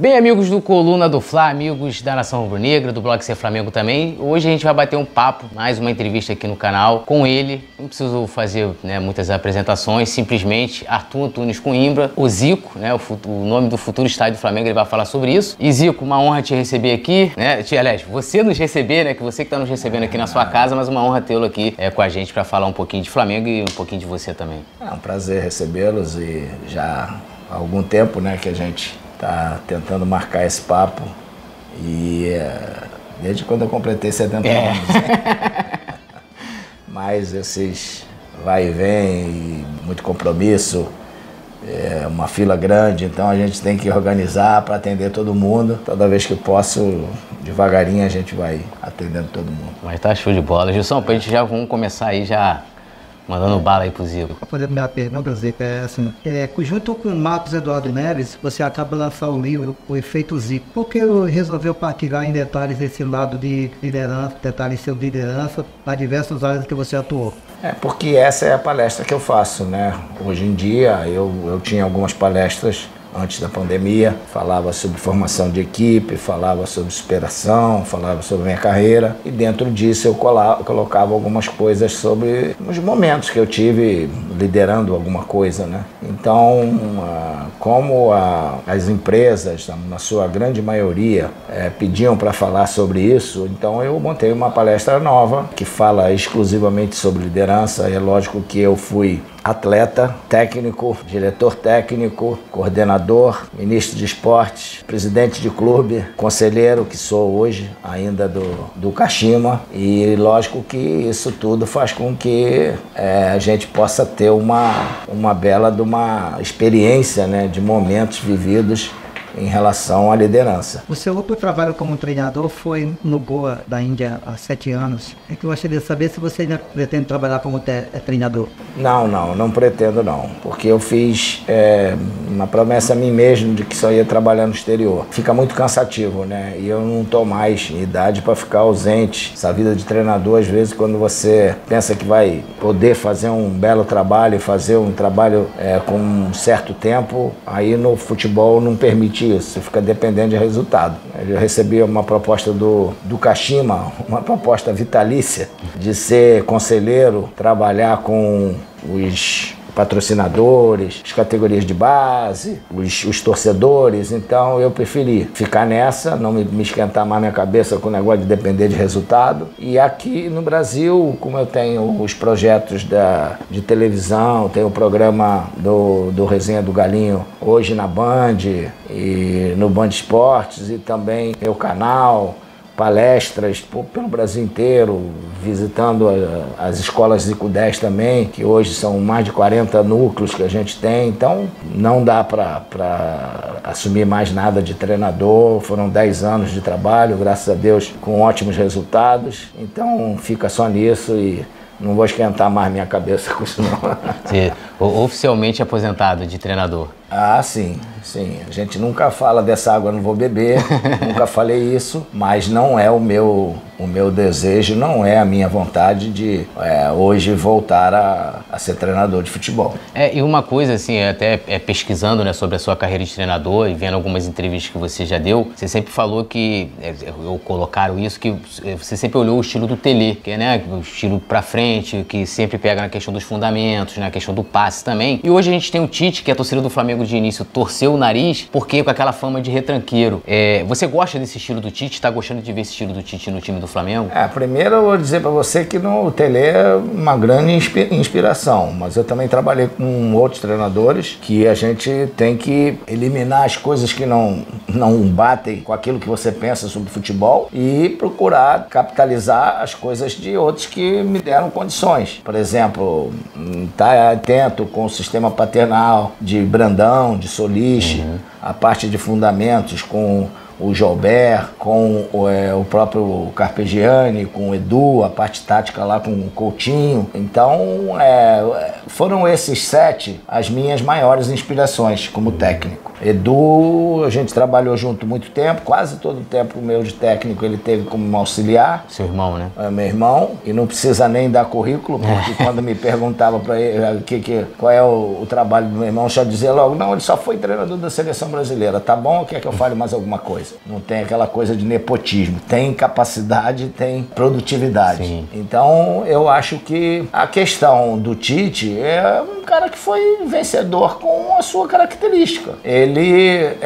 Bem, amigos do Coluna do Fla, amigos da Nação Rubro-Negra, do Blog Ser Flamengo também, hoje a gente vai bater um papo, mais uma entrevista aqui no canal com ele. Não preciso fazer muitas apresentações, simplesmente Arthur Antunes Coimbra, o Zico, o nome do futuro estádio do Flamengo, ele vai falar sobre isso. E Zico, uma honra te receber aqui, aliás, você nos receber, que você que está nos recebendo aqui na sua casa, mas uma honra tê-lo aqui com a gente para falar um pouquinho de Flamengo e um pouquinho de você também. É um prazer recebê-los e já há algum tempo, que a gente tá tentando marcar esse papo e desde quando eu completei 70 anos. Mas esses vai e vem, e muito compromisso, uma fila grande, então a gente tem que organizar para atender todo mundo. Toda vez que posso, devagarinho a gente vai atendendo todo mundo. Mas tá show de bola. Gilson, pra gente já vamos começar aí já mandando bala aí pro Zico. Para fazer a minha pergunta, Zico, junto com o Marcos Eduardo Neres, você acaba lançando o livro O Efeito Zico. Por que resolveu partilhar em detalhes esse lado de liderança, detalhes de liderança, para diversas áreas que você atuou? Porque essa é a palestra que eu faço, Hoje em dia eu tinha algumas palestras antes da pandemia, falava sobre formação de equipe, falava sobre superação, falava sobre minha carreira, e dentro disso eu colocava algumas coisas sobre os momentos que eu tive liderando alguma coisa, Então, como as empresas, na sua grande maioria, pediam para falar sobre isso, então eu montei uma palestra nova que fala exclusivamente sobre liderança. É lógico que eu fui atleta, técnico, diretor técnico, coordenador, ministro de esportes, presidente de clube, conselheiro que sou hoje ainda do Kashima, e lógico que isso tudo faz com que a gente possa ter uma bela de uma experiência, de momentos vividos em relação à liderança. O seu outro trabalho como treinador foi no Goa da Índia há 7 anos. É que eu gostaria de saber se você ainda pretende trabalhar como treinador. Não pretendo não, porque eu fiz uma promessa a mim mesmo de que só ia trabalhar no exterior. Fica muito cansativo, E eu não estou mais em idade para ficar ausente. Essa vida de treinador, às vezes, quando você pensa que vai poder fazer um belo trabalho, fazer um trabalho com um certo tempo, aí no futebol não permite isso, você fica dependendo de resultado. Eu recebi uma proposta do Kashima, uma proposta vitalícia, de ser conselheiro, trabalhar com os patrocinadores, as categorias de base, os torcedores. Então eu preferi ficar nessa, não me esquentar mais minha cabeça com o negócio de depender de resultado. E aqui no Brasil, como eu tenho os projetos de televisão, tenho o programa do Resenha do Galinho hoje na Band e no Band Esportes, e também meu canal, palestras pelo Brasil inteiro, visitando as escolas Zico 10 também, que hoje são mais de 40 núcleos que a gente tem. Então não dá para assumir mais nada de treinador. Foram 10 anos de trabalho, graças a Deus, com ótimos resultados. Então fica só nisso e não vou esquentar mais minha cabeça com isso não. Você oficialmente aposentado de treinador? Ah, sim. A gente nunca fala dessa água, não vou beber, nunca falei isso, mas não é o meu desejo, não é a minha vontade de hoje voltar a ser treinador de futebol. E uma coisa, assim, até pesquisando sobre a sua carreira de treinador e vendo algumas entrevistas que você já deu, você sempre falou que, colocaram isso, que você sempre olhou o estilo do Tele, que é o estilo pra frente, que sempre pega na questão dos fundamentos, na questão do passe também. E hoje a gente tem o Tite, que a torcida do Flamengo de início torceu o nariz, porque com aquela fama de retranqueiro. Você gosta desse estilo do Tite? Tá gostando de ver esse estilo do Tite no time do Flamengo? Primeiro eu vou dizer para você que o Tele é uma grande inspiração, mas eu também trabalhei com outros treinadores que a gente tem que eliminar as coisas que não batem com aquilo que você pensa sobre futebol e procurar capitalizar as coisas de outros que me deram condições. Por exemplo, estar atento com o sistema paternal de Brandão, de Solis, a parte de fundamentos com o Joubert, com o próprio Carpegiani, com o Edu, a parte tática lá com o Coutinho. Então, foram esses 7 as minhas maiores inspirações como técnico. Edu, a gente trabalhou junto muito tempo, quase todo o tempo meu de técnico ele teve como auxiliar. Seu irmão, né? É meu irmão, e não precisa nem dar currículo, porque quando me perguntava para ele qual é o trabalho do meu irmão, eu já dizia logo, não, ele só foi treinador da seleção brasileira, tá bom ou quer que eu fale mais alguma coisa? Não tem aquela coisa de nepotismo, tem capacidade, tem produtividade. Sim. Então, eu acho que a questão do Tite é um cara que foi vencedor com a sua característica. Ele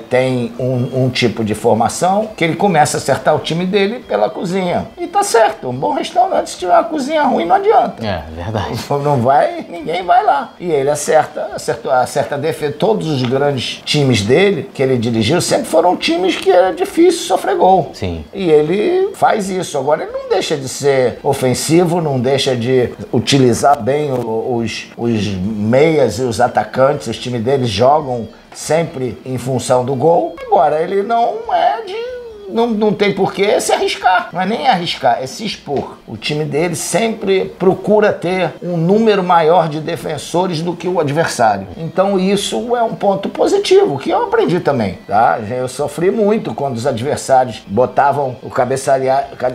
tem um tipo de formação que ele começa a acertar o time dele pela cozinha. E tá certo, um bom restaurante, se tiver uma cozinha ruim, não adianta. É, verdade. Não vai, ninguém vai lá. E ele acerta defesa. Todos os grandes times dele, que ele dirigiu, sempre foram times que era difícil sofrer gol. Sim. E ele faz isso. Agora, ele não deixa de ser ofensivo, não deixa de utilizar bem os meias e os atacantes. Os times dele jogam sempre em função do gol. Agora, ele não tem por que se arriscar. Não é nem arriscar, é se expor. O time dele sempre procura ter um número maior de defensores do que o adversário. Então isso é um ponto positivo, que eu aprendi também. Tá? Eu sofri muito quando os adversários botavam o cabeça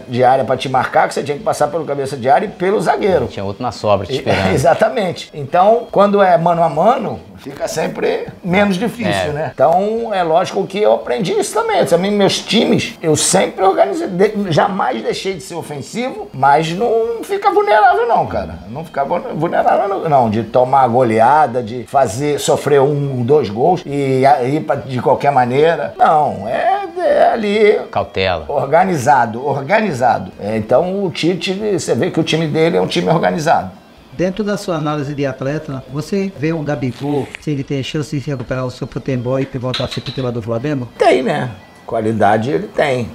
de área para te marcar, que você tinha que passar pelo cabeça de área e pelo zagueiro. Tinha outro na sobra te esperando. Exatamente. Então, quando é mano a mano, fica sempre menos difícil, né? Então, é lógico que eu aprendi isso também. Também meus times, eu sempre organizei, jamais deixei de ser ofensivo, mas não fica vulnerável não, cara. Não fica vulnerável não, de tomar goleada, de sofrer 1, 2 gols e ir de qualquer maneira. Não, é ali... Cautela. Organizado. Então, o Tite, você vê que o time dele é um time organizado. Dentro da sua análise de atleta, você vê o Gabigol, se ele tem chance de recuperar o seu futebol e voltar a ser titular do Flamengo? Tem, né? Qualidade ele tem,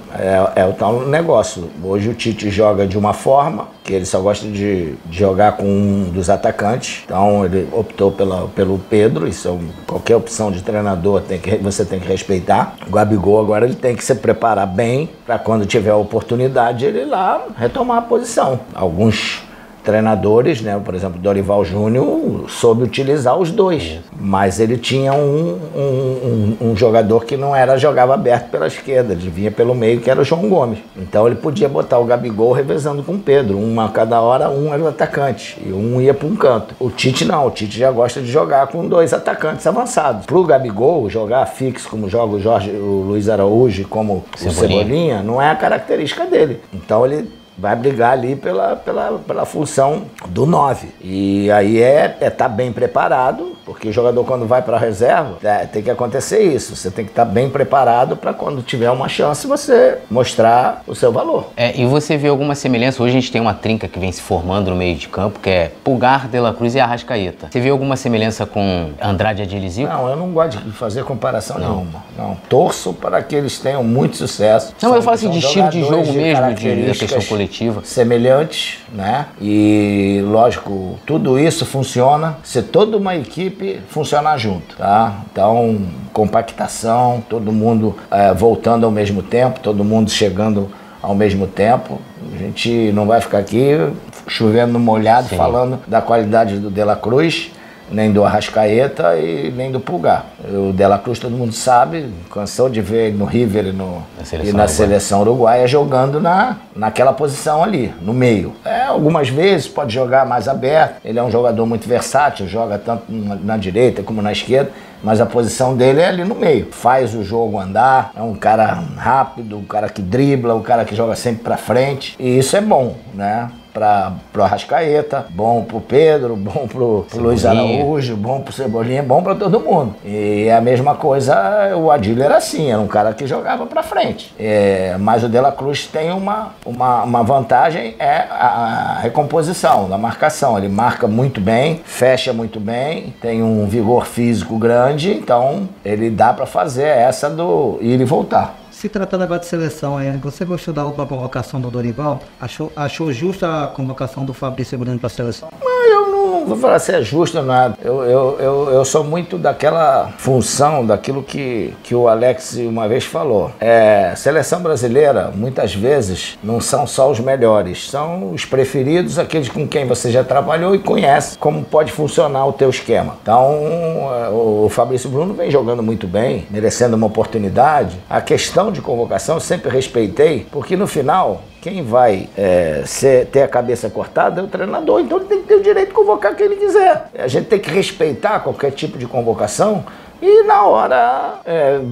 é o tal negócio. Hoje o Tite joga de uma forma que ele só gosta de jogar com um dos atacantes, então ele optou pelo Pedro. Isso qualquer opção de treinador você tem que respeitar. O Gabigol agora ele tem que se preparar bem para quando tiver a oportunidade ele ir lá retomar a posição. Alguns treinadores, né? Por exemplo, Dorival Júnior soube utilizar os dois, mas ele tinha um jogador que jogava aberto pela esquerda, ele vinha pelo meio, que era o João Gomes. Então ele podia botar o Gabigol revezando com o Pedro, a cada hora um era o atacante e um ia para um canto. O Tite não, o Tite já gosta de jogar com 2 atacantes avançados. Pro Gabigol jogar fixo como joga o Luiz Araújo, como o Cebolinha, não é a característica dele. Então ele vai brigar ali pela função do 9. E aí tá bem preparado, porque o jogador quando vai para a reserva, tem que acontecer isso. Você tem que estar bem preparado para quando tiver uma chance você mostrar o seu valor. E você vê alguma semelhança? Hoje a gente tem uma trinca que vem se formando no meio de campo, que é Pulgar, De La Cruz e Arrascaeta. Você vê alguma semelhança com Andrade e Adilizio? Não, eu não gosto de fazer comparação nenhuma. Não, torço para que eles tenham muito sucesso. Não, eu falo assim de estilo de jogo mesmo, da questão coletiva. Semelhantes, né? E, lógico, tudo isso funciona se toda uma equipe funcionar junto, tá? Então, compactação, todo mundo voltando ao mesmo tempo, todo mundo chegando ao mesmo tempo. A gente não vai ficar aqui chovendo no molhado, falando da qualidade do De La Cruz, nem do Arrascaeta e nem do Pulgar. O De La Cruz todo mundo sabe, cansou de ver no River e na seleção uruguaia jogando naquela posição ali, no meio. Algumas vezes pode jogar mais aberto, ele é um jogador muito versátil, joga tanto na direita como na esquerda, mas a posição dele é ali no meio. Faz o jogo andar, é um cara rápido, um cara que dribla, um cara que joga sempre pra frente, e isso é bom, né? Pro Arrascaeta, bom pro Pedro, bom pro Luiz Araújo, bom pro Cebolinha, bom pra todo mundo. E a mesma coisa, o Adílio era assim, era um cara que jogava pra frente. Mas o De La Cruz tem uma vantagem, a recomposição, da marcação. Ele marca muito bem, fecha muito bem, tem um vigor físico grande, então ele dá pra fazer essa do ir e voltar. Se tratando agora de seleção, você gostou da última convocação do Dorival? Achou justa a convocação do Fabrício Bruno para a seleção? Eu vou falar se é justo ou nada. Eu sou muito daquela função, daquilo que o Alex uma vez falou. Seleção brasileira, muitas vezes, não são só os melhores, são os preferidos, aqueles com quem você já trabalhou e conhece como pode funcionar o teu esquema. Então, o Fabrício Bruno vem jogando muito bem, merecendo uma oportunidade. A questão de convocação eu sempre respeitei, porque no final, quem vai ter a cabeça cortada é o treinador, então ele tem que ter o direito de convocar quem ele quiser. A gente tem que respeitar qualquer tipo de convocação e na hora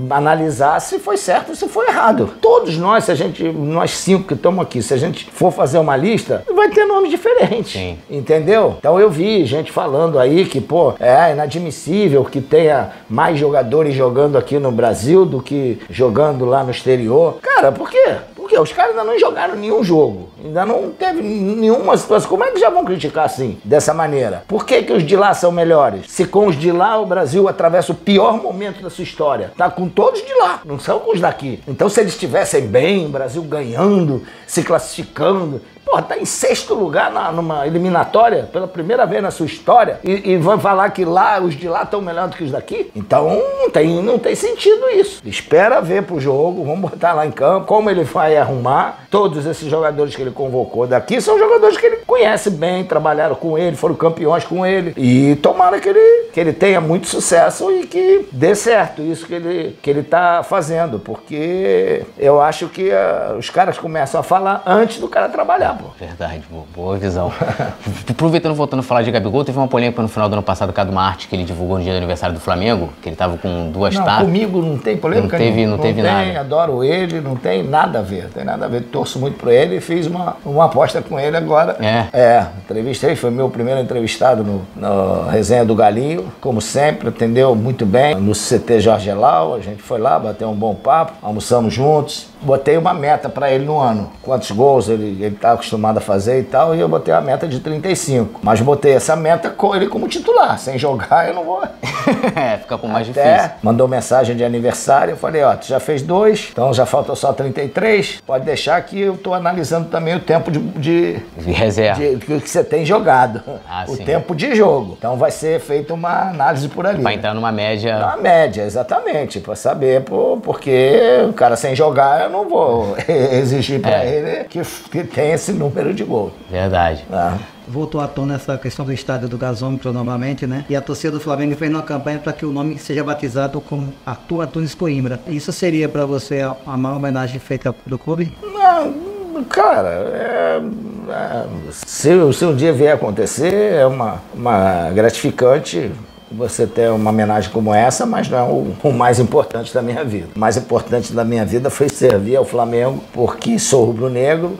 analisar se foi certo ou se foi errado. Todos nós, nós 5 que estamos aqui, se a gente for fazer uma lista, vai ter nomes diferentes. Sim. Entendeu? Então eu vi gente falando aí que, é inadmissível que tenha mais jogadores jogando aqui no Brasil do que jogando lá no exterior. Cara, por quê? Porque os caras ainda não jogaram nenhum jogo, ainda não teve nenhuma situação. Como é que já vão criticar assim, dessa maneira? Por que os de lá são melhores? Se com os de lá o Brasil atravessa o pior momento da sua história, tá com todos de lá, não são com os daqui. Então se eles estivessem bem, o Brasil ganhando, se classificando, tá em 6º lugar numa eliminatória, pela primeira vez na sua história, e vai falar que lá, os de lá estão melhor do que os daqui? Então não tem sentido isso. Espera ver pro jogo, vamos botar lá em campo, como ele vai arrumar. Todos esses jogadores que ele convocou daqui são jogadores que ele conhece bem, trabalharam com ele, foram campeões com ele, e tomara que ele tenha muito sucesso e que dê certo isso que ele tá fazendo, porque eu acho que os caras começam a falar antes do cara trabalhar. Verdade, boa visão. Aproveitando, voltando a falar de Gabigol, teve uma polêmica no final do ano passado com uma arte que ele divulgou no dia do aniversário do Flamengo, que ele tava com 2 taças. Comigo não tem polêmica não teve nada. Adoro ele, não tem nada a ver, torço muito por ele e fiz uma aposta com ele agora. Entrevistei, foi meu primeiro entrevistado no Resenha do Galinho, como sempre, atendeu muito bem, no CT Jorge Elau, a gente foi lá, bateu um bom papo, almoçamos juntos, botei uma meta pra ele no ano, quantos gols ele tá acostumado a fazer e tal, e eu botei a meta de 35. Mas botei essa meta com ele como titular. Sem jogar, eu não vou. Fica com mais difícil. Mandou mensagem de aniversário, eu falei, tu já fez 2, então já falta só 33. Pode deixar que eu tô analisando também o tempo de reserva. Que você tem jogado. O tempo de jogo. Então vai ser feita uma análise por ali. Pra entrar numa média. Numa média, exatamente. Pra saber, porque o cara sem jogar, eu não vou exigir pra ele que tem esse número de gols. Verdade. Voltou à tona essa questão do estádio do Gasômetro novamente, né? E a torcida do Flamengo fez uma campanha para que o nome seja batizado como Arthur Antunes Coimbra. Isso seria para você a maior homenagem feita do clube? Não, cara, se um dia vier acontecer, é uma gratificante você ter uma homenagem como essa, mas não é o mais importante da minha vida. O mais importante da minha vida foi servir ao Flamengo, porque sou rubro-negro,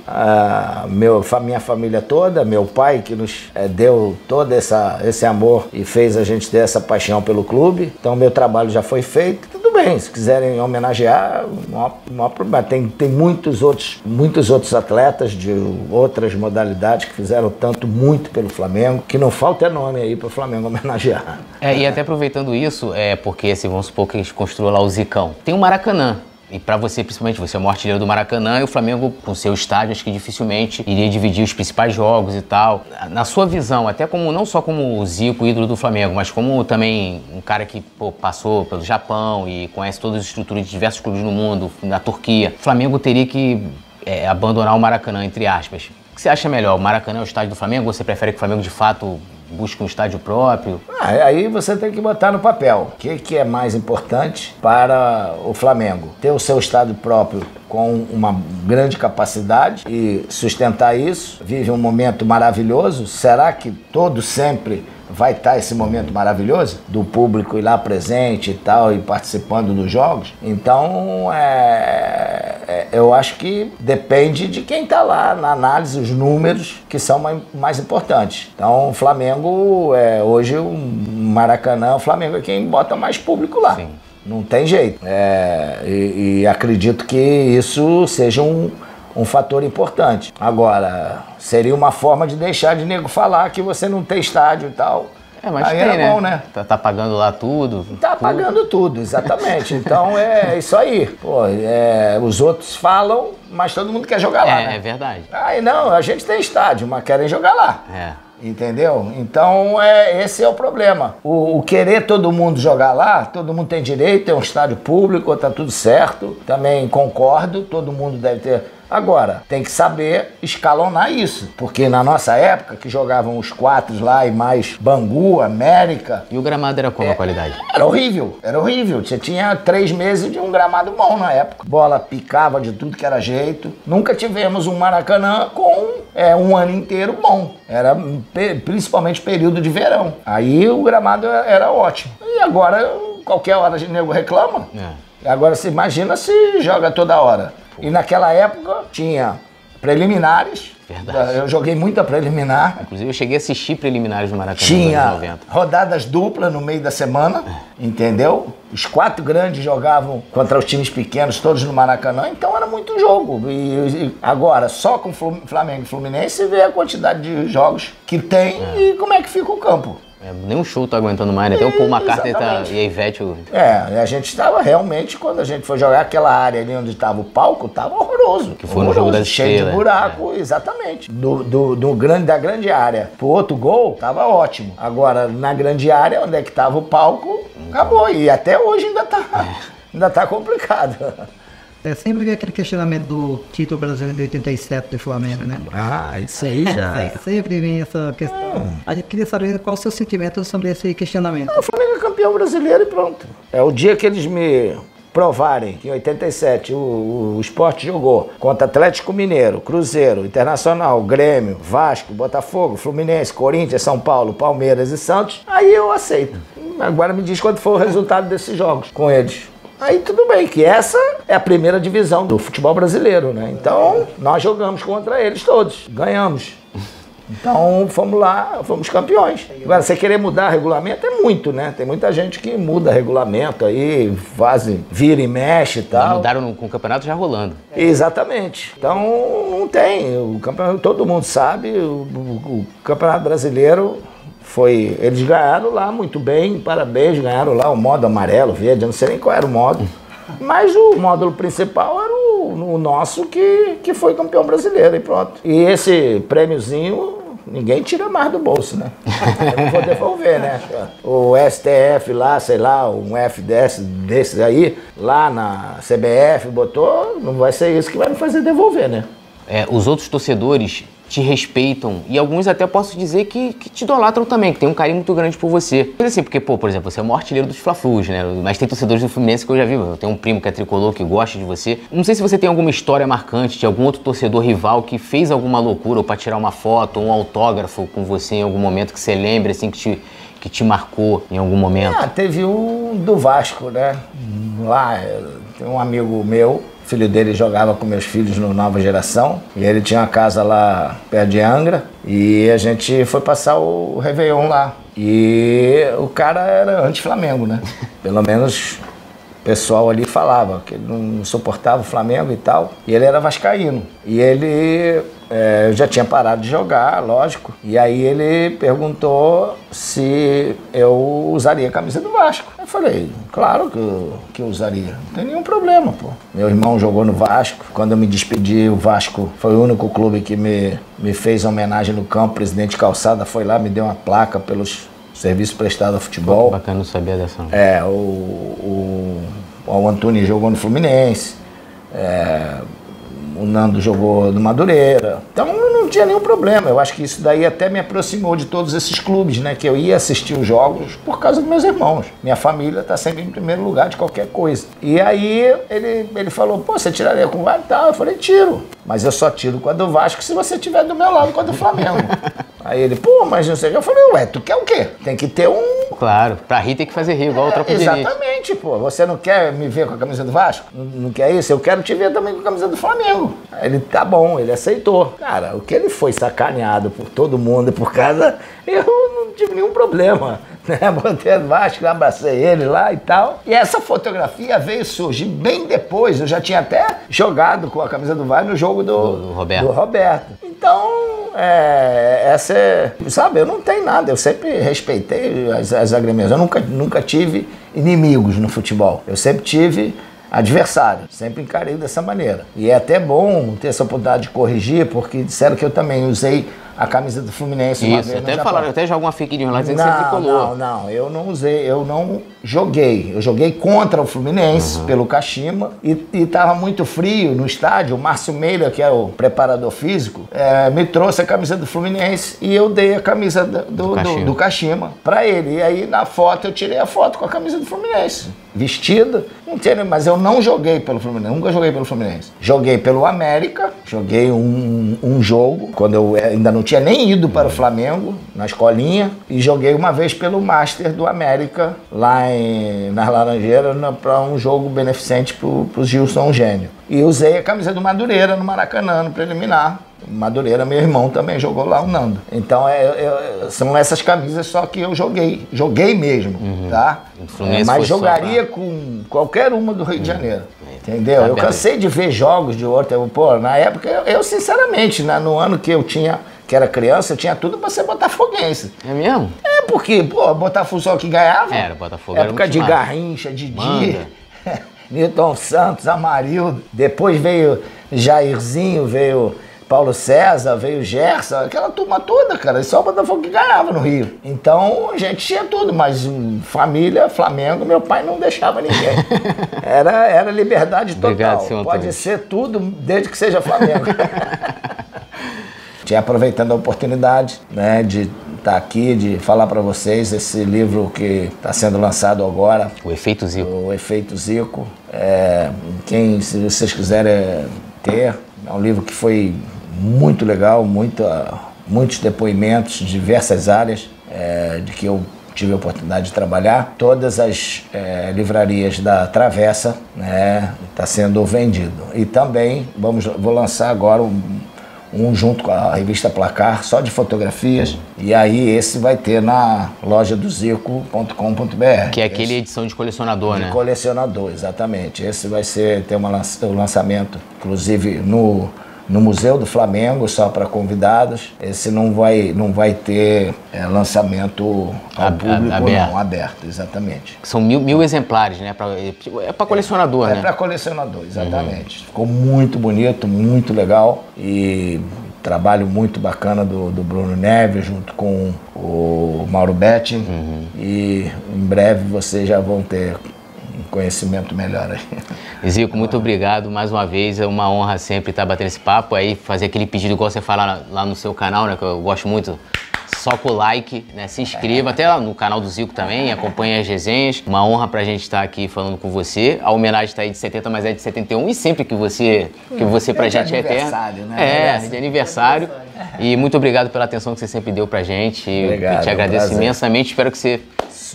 minha família toda, meu pai que nos deu todo esse amor e fez a gente ter essa paixão pelo clube. Então meu trabalho já foi feito. Tudo bem, se quiserem homenagear, não há problema. Tem muitos outros atletas de outras modalidades que fizeram muito pelo Flamengo, que não falta nome aí para o Flamengo homenagear. E até aproveitando isso, porque assim, vamos supor que eles construam lá o Zicão. Tem o Maracanã. E pra você, principalmente, você é o artilheiro do Maracanã e o Flamengo, com seu estádio, acho que dificilmente iria dividir os principais jogos e tal. Na sua visão, até como não só como o Zico, ídolo do Flamengo, mas como também um cara que passou pelo Japão e conhece todas as estruturas de diversos clubes no mundo, na Turquia, o Flamengo teria que abandonar o Maracanã, entre aspas. O que você acha melhor? O Maracanã é o estádio do Flamengo ou você prefere que o Flamengo, de fato, busque um estádio próprio? Aí você tem que botar no papel. O que é mais importante para o Flamengo? Ter o seu estádio próprio com uma grande capacidade e sustentar isso. Vive um momento maravilhoso. Será que todo sempre vai estar esse momento maravilhoso do público ir lá presente e tal e participando dos jogos? Então eu acho que depende de quem está lá na análise, os números que são mais importantes. Então o Flamengo hoje o Maracanã, o Flamengo é quem bota mais público lá. Sim. Não tem jeito. E acredito que isso seja um fator importante. Agora, seria uma forma de deixar de nego falar que você não tem estádio e tal. Mas aí tem, bom, né? Tá pagando lá tudo. Tá pagando tudo, exatamente. Então é isso aí. Os outros falam, mas todo mundo quer jogar lá, né? É verdade. Aí não, a gente tem estádio, mas querem jogar lá. entendeu? Então, esse é o problema. O querer todo mundo jogar lá, todo mundo tem direito, tem um estádio público, tá tudo certo, também concordo, todo mundo deve ter... Agora, tem que saber escalonar isso, porque na nossa época, que jogavam os 4 lá e mais Bangu, América... E o gramado era como a qualidade? Era horrível, era horrível. Você tinha 3 meses de um gramado bom na época. Bola picava de tudo que era jeito. Nunca tivemos um Maracanã com um ano inteiro bom. Era principalmente período de verão. Aí o gramado era ótimo. E agora, qualquer hora o nego reclama. Agora, você imagina se joga toda hora. E naquela época tinha preliminares. Verdade. Eu joguei muita preliminar. Inclusive eu cheguei a assistir preliminares do Maracanã tinha nos anos 90. Rodadas duplas no meio da semana, entendeu? Os 4 grandes jogavam contra os times pequenos, todos no Maracanã, então era muito jogo. E agora, só com Flamengo e Fluminense, vê a quantidade de jogos que tem e como é que fica o campo. Nem um show tá aguentando mais, né? Até o Paul McCartney e a Ivete... a gente estava realmente, quando a gente foi jogar aquela área ali onde estava o palco, estava horroroso. Que foi no jogo das cheio estrelas, de buraco, exatamente. Da grande área pro outro gol, tava ótimo. Agora, na grande área, onde é que tava o palco, acabou. E até hoje ainda tá complicado. Sempre aquele questionamento do título brasileiro de 87 do Flamengo, né? Isso aí já. Sempre vem essa questão. A gente queria saber qual o seu sentimento sobre esse questionamento. O Flamengo é campeão brasileiro e pronto. É o dia que eles me provarem que em 87 o Sport jogou contra Atlético Mineiro, Cruzeiro, Internacional, Grêmio, Vasco, Botafogo, Fluminense, Corinthians, São Paulo, Palmeiras e Santos, aí eu aceito. Agora me diz quanto foi o resultado desses jogos com eles. Aí tudo bem, que essa é a primeira divisão do futebol brasileiro, né? Então, nós jogamos contra eles todos, ganhamos. Então, fomos lá, fomos campeões. Agora, você querer mudar regulamento é muito, né? Tem muita gente que muda regulamento aí, vira e mexe e tal. Mudaram com o campeonato já rolando. Exatamente. Então, não tem. O campeonato, todo mundo sabe, o Campeonato Brasileiro... Eles ganharam lá muito bem, parabéns, ganharam lá o modo amarelo, verde, eu não sei nem qual era o modo. Mas o módulo principal era o nosso, que foi campeão brasileiro e pronto. E esse prêmiozinho, ninguém tira mais do bolso, né? Eu não vou devolver, né? O STF lá, sei lá, um F desses aí, lá na CBF botou, não vai ser isso que vai me fazer devolver, né? Os outros torcedores te respeitam e alguns até posso dizer que te idolatram também, que tem um carinho muito grande por você. Mas assim, porque, por exemplo, você é o maior artilheiro dos Fla-Flus, né? Mas tem torcedores do Fluminense que eu já vi. Eu tenho um primo que é tricolor, que gosta de você. Não sei se você tem alguma história marcante de algum outro torcedor rival que fez alguma loucura ou pra tirar uma foto ou um autógrafo com você em algum momento que você lembre, assim, que te marcou em algum momento. Teve um do Vasco, né? Lá, tem um amigo meu, o filho dele jogava com meus filhos no Nova Geração, e ele tinha uma casa lá perto de Angra, e a gente foi passar o Réveillon lá. E o cara era anti-Flamengo, né? Pelo menos o pessoal ali falava que ele não suportava o Flamengo e tal. E ele era vascaíno. E ele já tinha parado de jogar, lógico. E aí ele perguntou se eu usaria a camisa do Vasco. Eu falei, claro que eu usaria. Não tem nenhum problema, pô. Meu irmão jogou no Vasco. Quando eu me despedi, o Vasco foi o único clube que me fez homenagem no campo. O presidente Calçada foi lá, me deu uma placa pelos serviços prestados ao futebol. Bacana não saber dessa. O Antunes jogou no Fluminense. O Nando jogou no Madureira. Então não tinha nenhum problema. Eu acho que isso daí até me aproximou de todos esses clubes, né? Que eu ia assistir os jogos por causa dos meus irmãos. Minha família está sempre em primeiro lugar de qualquer coisa. E aí ele falou, pô, você tiraria com o Vasco? Tá, eu falei, tiro. Mas eu só tiro com a do Vasco se você estiver do meu lado com a do Flamengo. Aí ele, pô, mas não sei o que. Eu falei, ué, tu quer o quê? Tem que ter um... Claro, pra rir tem que fazer rir, igual o Tropa de Elite. Exatamente, pô. Você não quer me ver com a camisa do Vasco? Não quer isso? Eu quero te ver também com a camisa do Flamengo. Aí ele, tá bom, ele aceitou. Cara, o que ele foi sacaneado por todo mundo por causa, eu não tive nenhum problema. Né? Botei no Vasco, abracei ele lá e tal. E essa fotografia veio surgir bem depois. Eu já tinha até jogado com a camisa do Vasco no jogo do Roberto. Então, sabe, eu não tenho nada. Eu sempre respeitei as agremiações. Eu nunca tive inimigos no futebol. Eu sempre tive adversário, sempre encarei dessa maneira. E é até bom ter essa oportunidade de corrigir, porque disseram que eu também usei a camisa do Fluminense uma Isso, vez no até Japão. falaram, até joga uma fake news lá dizendo que você tricolor. Não, eu não usei, eu não joguei. Eu joguei contra o Fluminense pelo Kashima e tava muito frio no estádio. O Márcio Meira, que é o preparador físico, me trouxe a camisa do Fluminense e eu dei a camisa do Kashima pra ele. E aí na foto eu tirei a foto com a camisa do Fluminense, vestida, entendeu? Mas eu não joguei pelo Fluminense, nunca joguei pelo Fluminense. Joguei pelo América, joguei um jogo, quando eu ainda não tinha nem ido para o Flamengo, na escolinha, e joguei uma vez pelo Master do América, lá nas Laranjeiras, para um jogo beneficente para o Gilson Gênio. E usei a camisa do Madureira no Maracanã, no preliminar. Madureira, meu irmão, também jogou lá, o Nando. Então, são essas camisas só que eu joguei mesmo, tá? Mas jogaria com qualquer uma do Rio de Janeiro, entendeu? Eu cansei de ver jogos de outra, pô, na época, eu sinceramente, no ano que era criança, eu tinha tudo pra ser botafoguense. É mesmo? Porque, pô, Botafogo só que ganhava. Era, Botafogo época era de muito Garrincha, Didi, Newton Santos, Amarildo. Depois veio Jairzinho, veio Paulo César, veio Gerson, aquela turma toda, cara. E só o Botafogo que ganhava no Rio. Então, a gente tinha tudo, mas família, Flamengo, meu pai não deixava ninguém. Era liberdade total. Obrigado, senhor Antônio. Pode ser tudo, desde que seja Flamengo. Aproveitando a oportunidade, né, de estar aqui, de falar para vocês esse livro que está sendo lançado agora. O Efeito Zico. O Efeito Zico. Se vocês quiserem ter, é um livro que foi muito legal, muitos depoimentos de diversas áreas de que eu tive a oportunidade de trabalhar. Todas as livrarias da Travessa, né, está sendo vendido. E também vou lançar agora um junto com a revista Placar, só de fotografias, e aí esse vai ter na loja do zico.com.br. Que é aquele edição de colecionador, né? De colecionador, exatamente. Esse vai ter o lançamento, inclusive no Museu do Flamengo, só para convidados. Esse não vai ter lançamento ao público, aberto, exatamente. São mil exemplares, né? É para colecionador, né? É para colecionador, exatamente. Ficou muito bonito, muito legal, e trabalho muito bacana do Bruno Neves junto com o Mauro Betti, e em breve vocês já vão ter um conhecimento melhor aí. Zico, muito obrigado mais uma vez, é uma honra sempre estar batendo esse papo aí, fazer aquele pedido igual você fala lá no seu canal, né, que eu gosto muito. Só com o like, né? Se inscreva, até lá no canal do Zico também, acompanhe as resenhas. Uma honra pra gente estar aqui falando com você. A homenagem tá aí de 70, mas é de 71, e sempre que você pra gente é eterno. Né? De aniversário. E muito obrigado pela atenção que você sempre deu pra gente. Obrigado, eu te agradeço imensamente, espero que você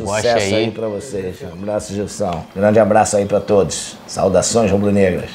goste aí. Sucesso aí pra vocês. Um abraço, Gilson. Grande abraço aí pra todos. Saudações rubro-negras.